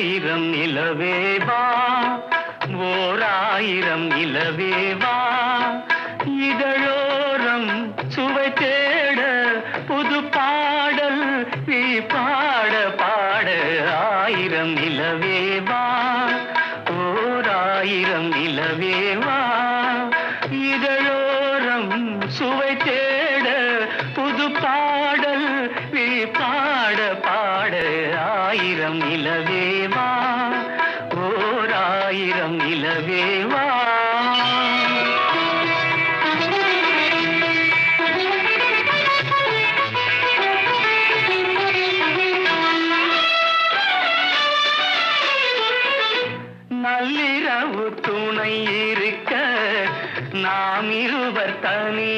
ஆயிரம் நிலவேவா ஓர் ஆயிரம் நிலவேவா இதழோரம் சுவை தேட புது பாடல் நீ பாட பாட ஆயிரம் நிலவேவா ஓர் ஆயிரம் நிலவேவா இதழோரம் சுவை தேட புது பாடல் நீ பாட பாட ஆயிரம் நிலவேவா ஓர் ஆயிரம் நிலவேவா நள்ளிரவு துணை இருக்க நாம் இருவர் தனி